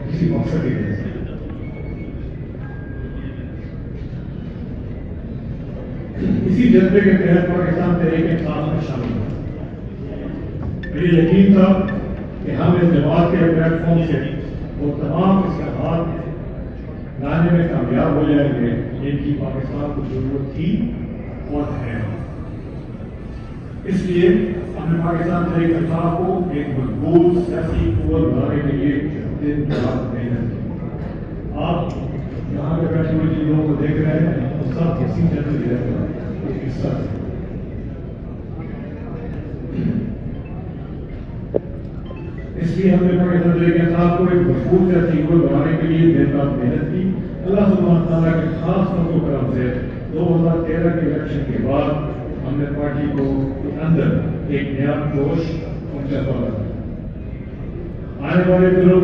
کسی مقصد کے لیے اسی جذبے کے تحت پاکستان تحریک انصاف میں شامل ہوا۔ مجھے یقین تھا کہ ہم اس جماعت کے پلیٹ فارم سے وہ تمام اصلاحات لانے میں کامیاب ہو جائیں گے جن کی پاکستان کو ضرورت تھی اور ہے۔ اس لیے ہم نے پاکستان تحریک انصاف کو ایک مضبوط سیاسی قوت بنانے کے لیے دن رات محنت کی۔ آپ یہاں پہ بیٹھے ہوئے جن لوگوں کو دیکھ رہے ہیں وہ سب کسی جنرل ایک حصہ ہے۔ اس لیے ہم نے پاکستان تحریک انصاف کو ایک مضبوط سیاسی قوت بنانے کے لیے دن رات محنت کی۔ اللہ سبحانہ تعالیٰ کے خاص فضل و کرم سے 2013 کے الیکشن کے بعد ہم نے پارٹی کو اندر ایک نیا جوش اور جذبہ لایا۔ آنے والے دنوں میں